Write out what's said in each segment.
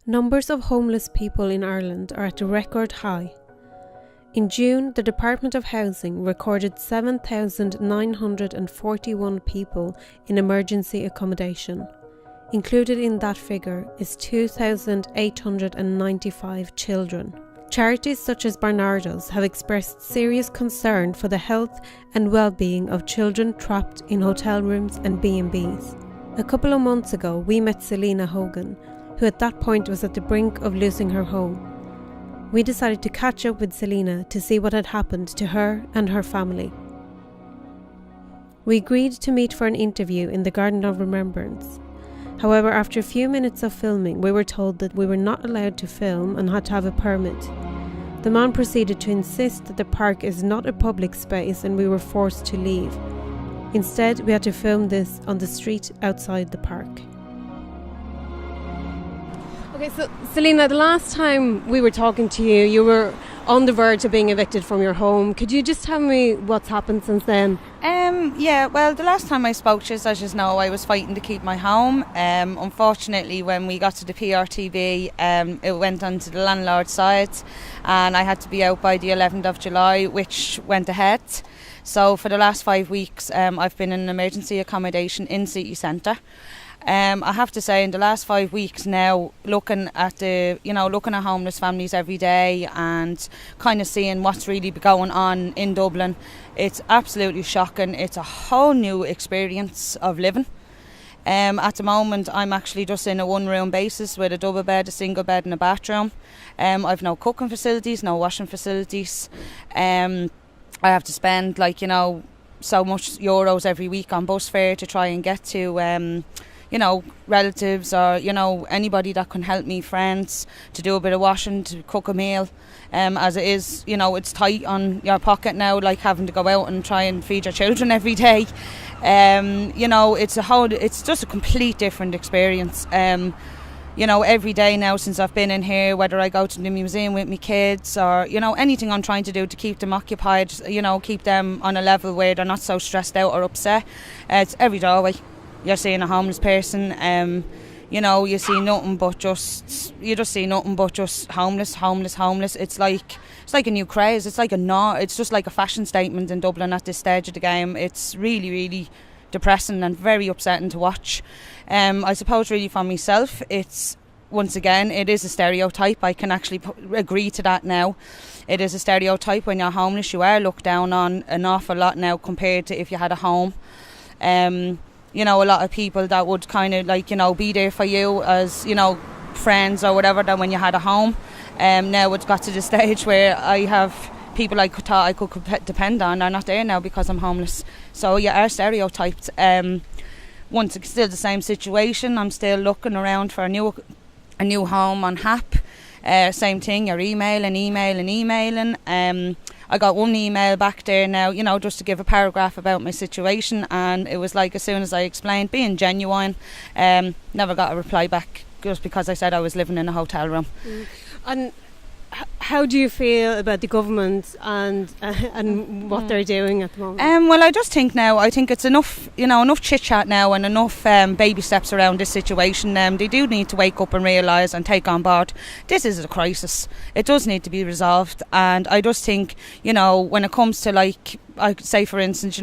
Numbers of homeless people in Ireland are at a record high. In June, the Department of Housing recorded 7,941 people in emergency accommodation. Included in that figure is 2,895 children. Charities such as Barnardo's have expressed serious concern for the health and well-being of children trapped in hotel rooms and B&Bs. A couple of months ago, we met Selina Hogan, who at that point was at the brink of losing her home. We decided to catch up with Selina to see what had happened to her and her family. We agreed to meet for an interview in the Garden of Remembrance. However, after a few minutes of filming, we were told that we were not allowed to film and had to have a permit. The man proceeded to insist that the park is not a public space and we were forced to leave. Instead, we had to film this on the street outside the park. Okay, so Selina, the last time we were talking to you, you were on the verge of being evicted from your home. Could you just tell me what's happened since then? Well, the last time I spoke to you, as you know, I was fighting to keep my home. Unfortunately, when we got to the PRTV, it went onto the landlord's side and I had to be out by the 11th of July, which went ahead. So for the last 5 weeks, I've been in emergency accommodation in city centre. I have to say, in the last 5 weeks now, looking at homeless families every day and kind of seeing what's really going on in Dublin, it's absolutely shocking. It's a whole new experience of living. At the moment, I'm actually just in a one-room basis with a double bed, a single bed and a bathroom. I've no cooking facilities, no washing facilities. I have to spend so much euros every week on bus fare to try and get to relatives or, anybody that can help me, friends, to do a bit of washing, to cook a meal. As it is, it's tight on your pocket now, like having to go out and try and feed your children every day. It's just a complete different experience. Every day now since I've been in here, whether I go to the museum with my kids or, anything I'm trying to do to keep them occupied, keep them on a level where they're not so stressed out or upset. It's every doorway you're seeing a homeless person. You see nothing but just homeless. It's like a new craze. It's just like a fashion statement in Dublin at this stage of the game. It's really, really depressing and very upsetting to watch. I suppose really for myself, it's once again, it is a stereotype. I can actually agree to that now. It is a stereotype. When you're homeless, you are looked down on an awful lot now compared to if you had a home. A lot of people that would kind of be there for you as, friends or whatever, than when you had a home. Now it's got to the stage where I have people I thought I could depend on are not there now because I'm homeless. So you are stereotyped. Once it's still the same situation, I'm still looking around for a new home on HAP. Same thing, you're emailing. I got one email back there now, just to give a paragraph about my situation, and it was like, as soon as I explained, being genuine, never got a reply back just because I said I was living in a hotel room. And how do you feel about the government and what they're doing at the moment? Well, I just think now, it's enough, enough chit-chat now and enough baby steps around this situation. They do need to wake up and realise and take on board this is a crisis. It does need to be resolved, and I just think, when it comes to I could say, for instance,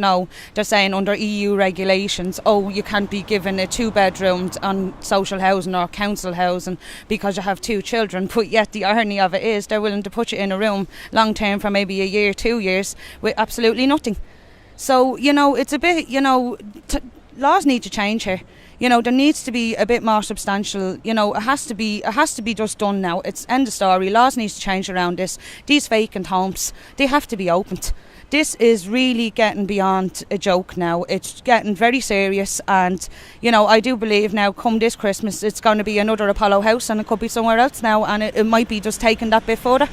they're saying under EU regulations, you can't be given a 2-bedroom on social housing or council housing because you have 2 children. But yet the irony of it is they're willing to put you in a room long term for maybe a year, 2 years with absolutely nothing. So, it's a bit, laws need to change here. There needs to be a bit more substantial. It has to be just done now. It's end of story. Laws need to change around this. These vacant homes, they have to be opened. This is really getting beyond a joke now. It's getting very serious, and I do believe now come this Christmas it's going to be another Apollo House, and it could be somewhere else now, and it might be just taking that bit further.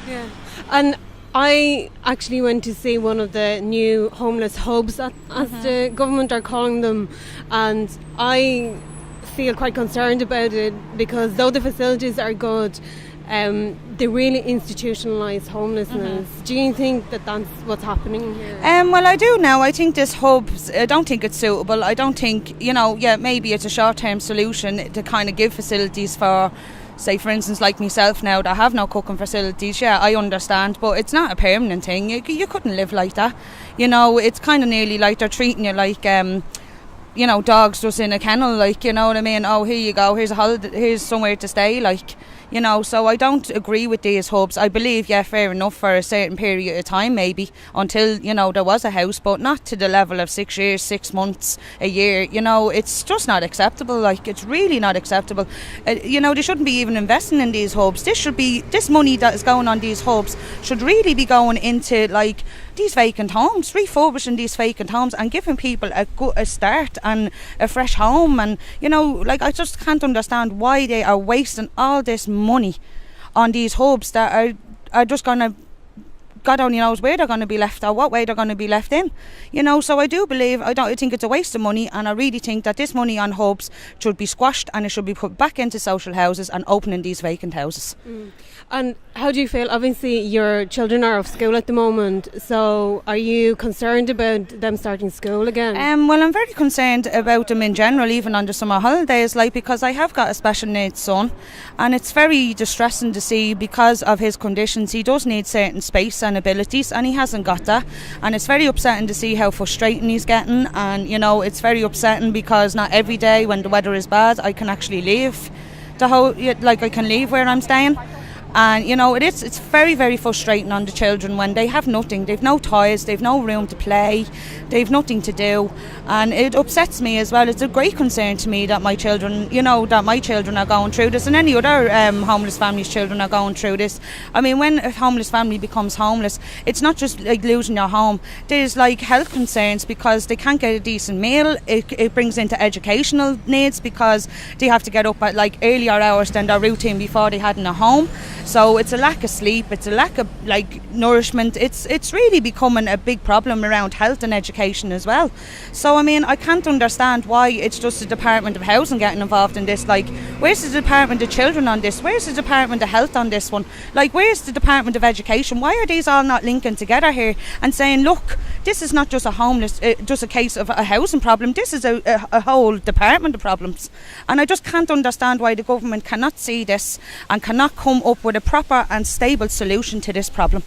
Yeah. And I actually went to see one of the new homeless hubs, as the government are calling them, and I feel quite concerned about it because though the facilities are good, the really institutionalised homelessness. Do you think that that's what's happening here? Well, I do now. I think this hub, I don't think it's suitable. I don't think, maybe it's a short-term solution to kind of give facilities for, say, for instance, like myself now, that have no cooking facilities. Yeah, I understand, but it's not a permanent thing. You couldn't live like that. It's kind of nearly like they're treating you like, dogs just in a kennel, like, you know what I mean? Oh, here you go, here's a holiday, here's somewhere to stay, like, so I don't agree with these hubs. I believe, yeah, fair enough for a certain period of time, maybe, until, there was a house, but not to the level of 6 years, 6 months, a year. It's just not acceptable. Like, it's really not acceptable. They shouldn't be even investing in these hubs. This money that is going on these hubs should really be going into, like, these vacant homes, refurbishing these vacant homes and giving people a start and a fresh home. And, I just can't understand why they are wasting all this money on these hubs that are just going to, God only knows where they're going to be left or what way they're going to be left in. So I do believe, I think it's a waste of money, and I really think that this money on hubs should be squashed and it should be put back into social houses and opening these vacant houses. And how do you feel? Obviously your children are off school at the moment, so are you concerned about them starting school again? Well, I'm very concerned about them in general, even on the summer holidays, because I have got a special needs son, and it's very distressing to see, because of his conditions, he does need certain space and abilities, and he hasn't got that, and it's very upsetting to see how frustrating he's getting. And it's very upsetting because not every day when the weather is bad I can actually leave I can leave where I'm staying. And it's very, very frustrating on the children when they have nothing. They've no toys, they've no room to play, they've nothing to do, and it upsets me as well. It's a great concern to me that my children, that my children are going through this, and any other homeless families' children are going through this. I mean, when a homeless family becomes homeless, it's not just like losing your home. There's like health concerns because they can't get a decent meal. It brings into educational needs because they have to get up at like earlier hours than their routine before they had in a home. So it's a lack of sleep, it's a lack of nourishment. It's really becoming a big problem around health and education as well. So I mean, I can't understand why it's just the Department of Housing getting involved in this. Like, where's the Department of Children on this? Where's the Department of Health on this one? Like, where's the Department of Education? Why are these all not linking together here and saying, look, this is not just just a case of a housing problem. This is a whole department of problems. And I just can't understand why the government cannot see this and cannot come up with a proper and stable solution to this problem.